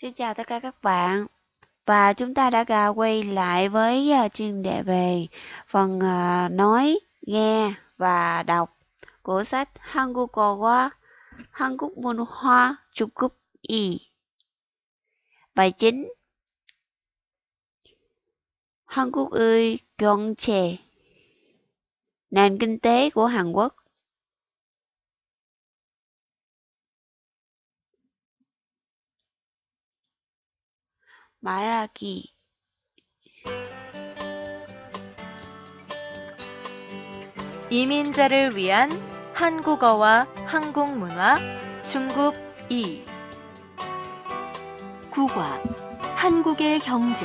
Xin chào tất cả các bạn và chúng ta đã quay lại với chuyên đề về phần nói, nghe và đọc của sách 한국어와 한국 문화 중급 2. Bài chính 한국의 경제, nền kinh tế của Hàn Quốc. 말하기, 이민자를 위한 한국어와 한국문화 중급 2. 국화, 한국의 경제.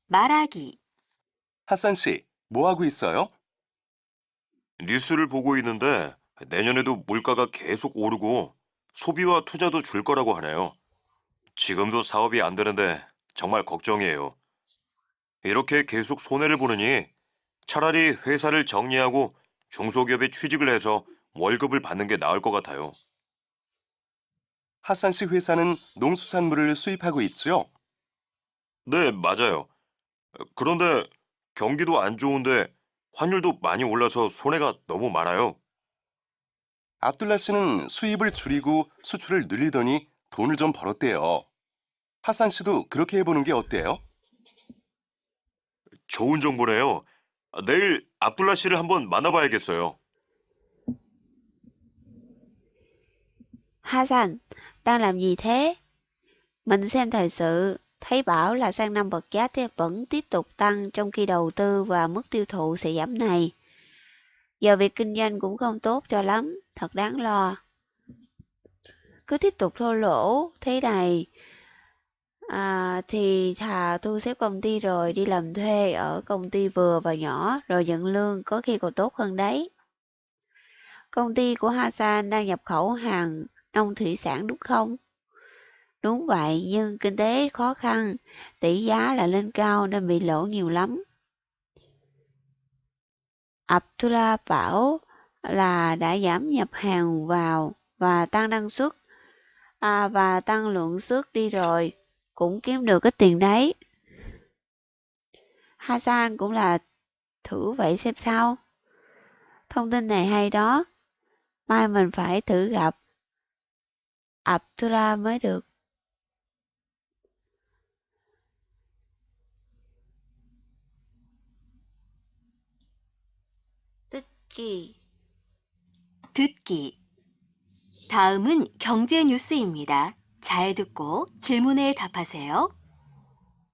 말하기. 핫산 씨, 뭐 하고 있어요? 뉴스를 보고 있는데 내년에도 물가가 계속 오르고 소비와 투자도 줄 거라고 하네요. 지금도 사업이 안 되는데 정말 걱정이에요. 이렇게 계속 손해를 보느니 차라리 회사를 정리하고 중소기업에 취직을 해서 월급을 받는 게 나을 것 같아요. 핫산 씨 회사는 농수산물을 수입하고 있죠? 네, 맞아요. 그런데 경기도 안 좋은데 환율도 많이 올라서 손해가 너무 많아요. 압둘라 씨는 수입을 줄이고 수출을 늘리더니 돈을 좀 벌었대요. 핫산 씨도 그렇게 해보는 게 어때요? 좋은 정보네요. 내일 압둘라 씨를 한번 만나봐야겠어요. Hasan, đang làm gì thế? Mình xem thời sự, thấy bảo là sang năm vật giá vẫn tiếp tục tăng trong khi đầu tư và mức tiêu thụ sẽ giảm này. Giờ việc kinh doanh cũng không tốt cho lắm, thật đáng lo. Cứ tiếp tục thua lỗ thế này thì thà thu xếp công ty rồi đi làm thuê ở công ty vừa và nhỏ rồi nhận lương có khi còn tốt hơn đấy. Công ty của Hasan đang nhập khẩu hàng nông thủy sản đúng không? Đúng vậy, nhưng kinh tế khó khăn, tỷ giá lại lên cao nên bị lỗ nhiều lắm. Abdullah bảo là đã giảm nhập hàng vào và tăng năng suất và tăng lượng suất đi rồi, cũng kiếm được ít tiền đấy. Hasan cũng là thử vậy xem sao. Thông tin này hay đó, mai mình phải thử gặp Abdullah mới được. 듣기, 듣기. 다음은 경제 뉴스입니다. 잘 듣고 질문에 답하세요.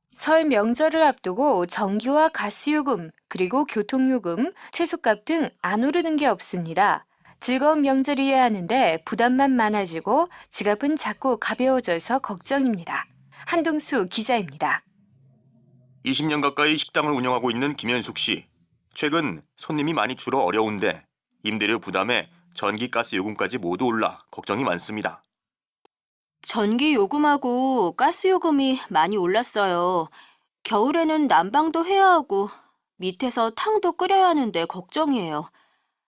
설 명절을 앞두고 전기와 가스요금, 그리고 교통요금, 채소값 등 안 오르는 게 없습니다. 즐거운 명절이어야 하는데 부담만 많아지고 지갑은 자꾸 가벼워져서 걱정입니다. 한동수 기자입니다. 20년 가까이 식당을 운영하고 있는 김현숙 씨. 최근 손님이 많이 줄어 어려운데 임대료 부담에 전기, 가스 요금까지 모두 올라 걱정이 많습니다. 전기 요금하고 가스 요금이 많이 올랐어요. 겨울에는 난방도 해야 하고 밑에서 탕도 끓여야 하는데 걱정이에요.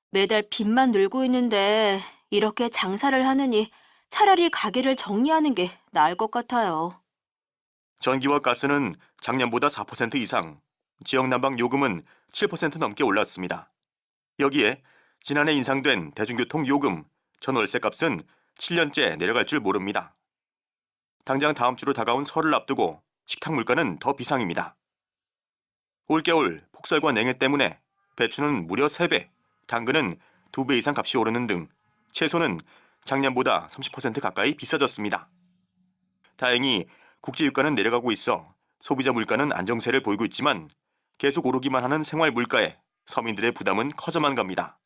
매달 빚만 늘고 있는데 이렇게 장사를 하느니 차라리 가게를 정리하는 게 나을 것 같아요. 전기와 가스는 작년보다 4% 이상, 지역 난방 요금은 7% 넘게 올랐습니다. 여기에 지난해 인상된 대중교통 요금, 전월세 값은 7년째 내려갈 줄 모릅니다. 당장 다음 주로 다가온 설을 앞두고 식탁 물가는 더 비상입니다. 올겨울 폭설과 냉해 때문에 배추는 무려 3배, 당근은 2배 이상 값이 오르는 등 채소는 작년보다 30% 가까이 비싸졌습니다. 다행히 국제 유가는 내려가고 있어 소비자 물가는 안정세를 보이고 있지만 계속 오르기만 하는 생활 물가에 서민들의 부담은 커져만 갑니다.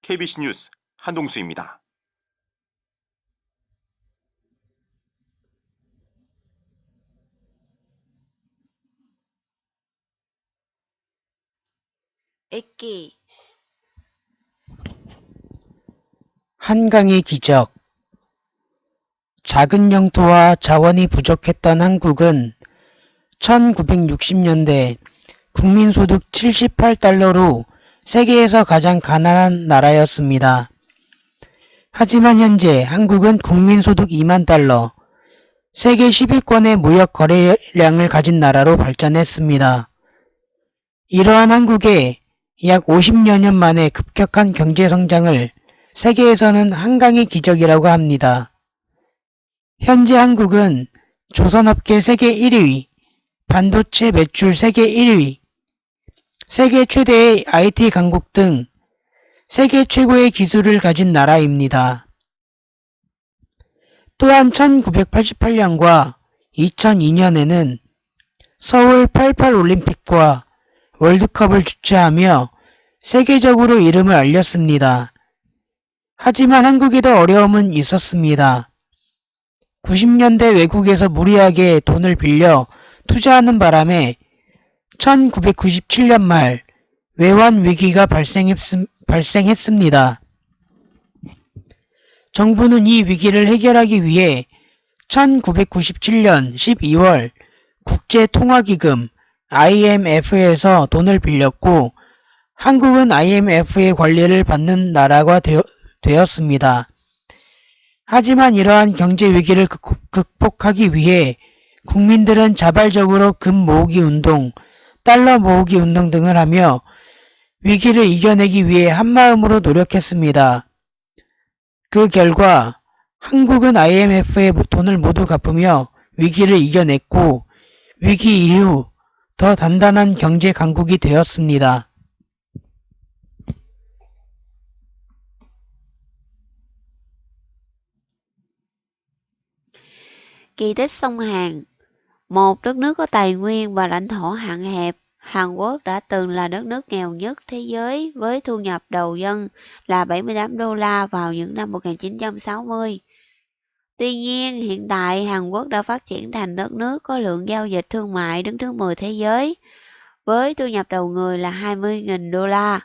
KBC 뉴스 한동수입니다. 읽기, 한강의 기적. 작은 영토와 자원이 부족했던 한국은 1960년대 국민소득 78달러로 세계에서 가장 가난한 나라였습니다. 하지만 현재 한국은 국민소득 2만 달러, 세계 10위권의 무역 거래량을 가진 나라로 발전했습니다. 이러한 한국의 약 50여 년 만에 급격한 경제 성장을 세계에서는 한강의 기적이라고 합니다. 현재 한국은 조선업계 세계 1위, 반도체 매출 세계 1위, 세계 최대의 IT 강국 등 세계 최고의 기술을 가진 나라입니다. 또한 1988년과 2002년에는 서울 88 올림픽과 월드컵을 주최하며 세계적으로 이름을 알렸습니다. 하지만 한국에도 어려움은 있었습니다. 90년대 외국에서 무리하게 돈을 빌려 투자하는 바람에 1997년 말 외환 위기가 발생했습니다. 정부는 이 위기를 해결하기 위해 1997년 12월 국제통화기금 IMF에서 돈을 빌렸고 한국은 IMF의 관리를 받는 나라가 되었습니다. 하지만 이러한 경제 위기를 극복하기 위해 국민들은 자발적으로 금 모으기 운동, 달러 모으기 운동 등을 하며 위기를 이겨내기 위해 한마음으로 노력했습니다. 그 결과 한국은 IMF의 돈을 모두 갚으며 위기를 이겨냈고 위기 이후 더 단단한 경제 강국이 되었습니다. Kỳ tích sông Hàn. Một đất nước có tài nguyên và lãnh thổ hạn hẹp, Hàn Quốc đã từng là đất nước nghèo nhất thế giới với thu nhập đầu dân là 78 đô la vào những năm 1960. Tuy nhiên, hiện tại Hàn Quốc đã phát triển thành đất nước có lượng giao dịch thương mại đứng thứ 10 thế giới, với thu nhập đầu người là 20.000 đô la.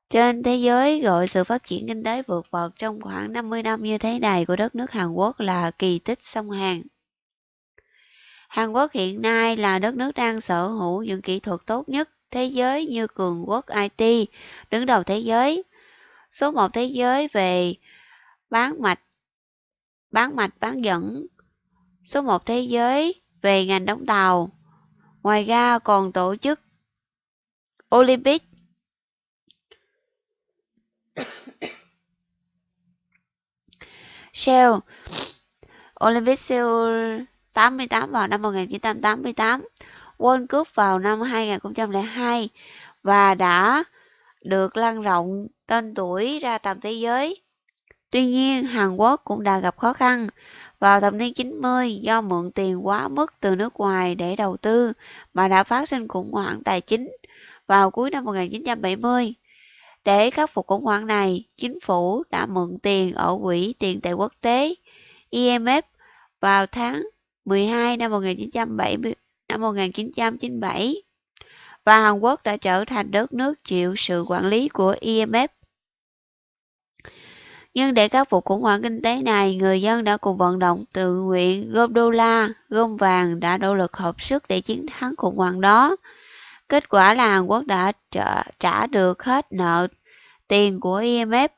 Trên thế giới gọi sự phát triển kinh tế vượt bậc trong khoảng 50 năm như thế này của đất nước Hàn Quốc là kỳ tích sông Hàn. Hàn Quốc hiện nay là đất nước đang sở hữu những kỹ thuật tốt nhất thế giới như cường quốc IT, đứng đầu thế giới, số 1 thế giới về bán mạch bán dẫn, số 1 thế giới về ngành đóng tàu. Ngoài ra còn tổ chức Olympic Seoul 88 vào năm 1988, World Cup vào năm 2002 và đã được lan rộng tên tuổi ra tầm thế giới. Tuy nhiên, Hàn Quốc cũng đã gặp khó khăn vào thập niên 90 do mượn tiền quá mức từ nước ngoài để đầu tư mà đã phát sinh khủng hoảng tài chính vào cuối năm 1970. Để khắc phục khủng hoảng này, chính phủ đã mượn tiền ở Quỹ tiền tệ quốc tế IMF vào tháng 12 năm 1997 và Hàn Quốc đã trở thành đất nước chịu sự quản lý của IMF. Nhưng để khắc phục khủng hoảng kinh tế này, người dân đã cùng vận động tự nguyện gom đô la, gom vàng đã nỗ lực hợp sức để chiến thắng khủng hoảng đó. Kết quả là Hàn Quốc đã trả được hết nợ tiền của IMF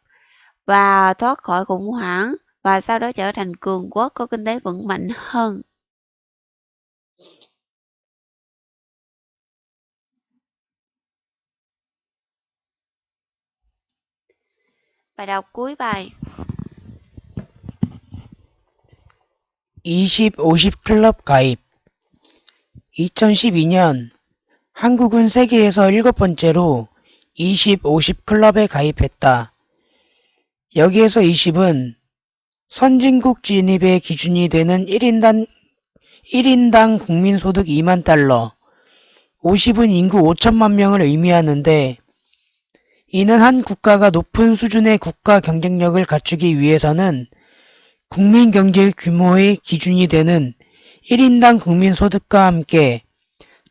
và thoát khỏi khủng hoảng và sau đó trở thành cường quốc có kinh tế vững mạnh hơn. Bài đọc cuối bài. 20-50 클럽 가입. 2012년 한국은 세계에서 7번째로 20-50 클럽에 가입했다. 여기에서 20은 선진국 진입의 기준이 되는 1인당 국민소득 2만 달러, 50은 인구 5천만 명을 의미하는데 이는 한 국가가 높은 수준의 국가 경쟁력을 갖추기 위해서는 국민 경제 규모의 기준이 되는 1인당 국민소득과 함께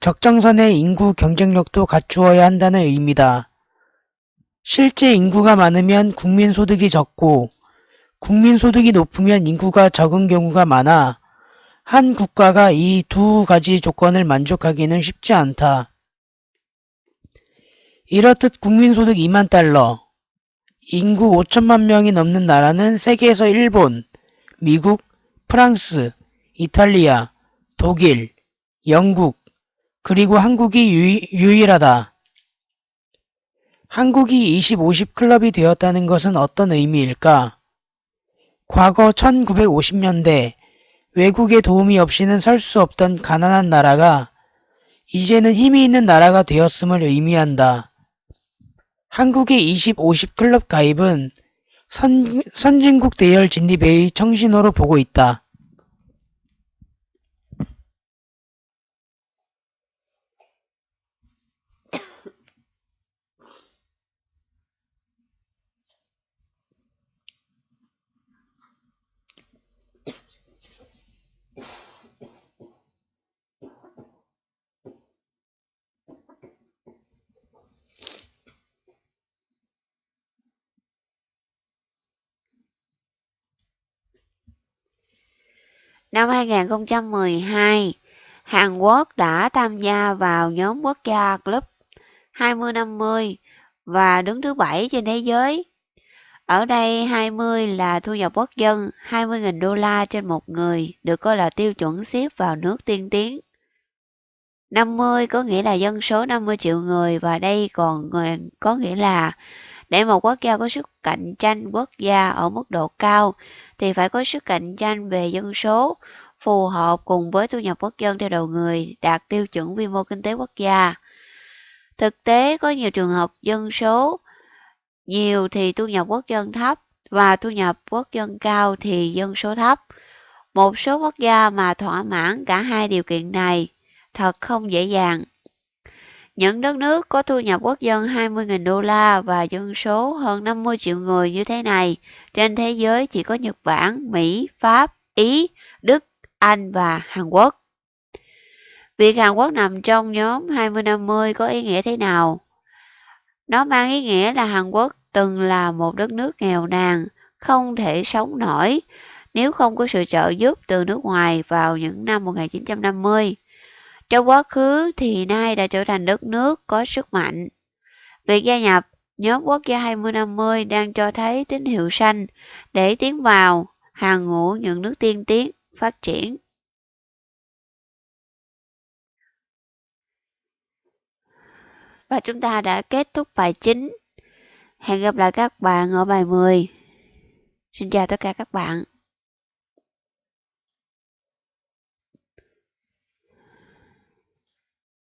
적정선의 인구 경쟁력도 갖추어야 한다는 의미다. 실제 인구가 많으면 국민소득이 적고 국민소득이 높으면 인구가 적은 경우가 많아 한 국가가 이 두 가지 조건을 만족하기는 쉽지 않다. 이렇듯 국민소득 2만 달러, 인구 5천만 명이 넘는 나라는 세계에서 일본, 미국, 프랑스, 이탈리아, 독일, 영국, 그리고 한국이 유일하다. 한국이 20-50 클럽이 되었다는 것은 어떤 의미일까? 과거 1950년대 외국의 도움이 없이는 설 수 없던 가난한 나라가 이제는 힘이 있는 나라가 되었음을 의미한다. 한국의 20-50 클럽 가입은 선진국 대열 진입의 청신호로 보고 있다. Năm 2012, Hàn Quốc đã tham gia vào nhóm quốc gia Club 2050 và đứng thứ 7 trên thế giới. Ở đây 20 là thu nhập quốc dân, 20.000 đô la trên một người được coi là tiêu chuẩn xếp vào nước tiên tiến. 50 có nghĩa là dân số 50 triệu người và đây còn có nghĩa là để một quốc gia có sức cạnh tranh quốc gia ở mức độ cao thì phải có sức cạnh tranh về dân số phù hợp cùng với thu nhập quốc dân theo đầu người đạt tiêu chuẩn quy mô kinh tế quốc gia. Thực tế có nhiều trường hợp dân số nhiều thì thu nhập quốc dân thấp và thu nhập quốc dân cao thì dân số thấp. Một số quốc gia mà thỏa mãn cả hai điều kiện này thật không dễ dàng. Những đất nước có thu nhập quốc dân 20.000 đô la và dân số hơn 50 triệu người như thế này trên thế giới chỉ có Nhật Bản, Mỹ, Pháp, Ý, Đức, Anh và Hàn Quốc. Việc Hàn Quốc nằm trong nhóm 20-50 có ý nghĩa thế nào? Nó mang ý nghĩa là Hàn Quốc từng là một đất nước nghèo nàn, không thể sống nổi nếu không có sự trợ giúp từ nước ngoài vào những năm 1950. Trong quá khứ thì nay đã trở thành đất nước có sức mạnh. Việc gia nhập nhóm quốc gia 20-50 đang cho thấy tín hiệu xanh để tiến vào hàng ngũ những nước tiên tiến phát triển. Và chúng ta đã kết thúc bài 9. Hẹn gặp lại các bạn ở bài 10. Xin chào tất cả các bạn.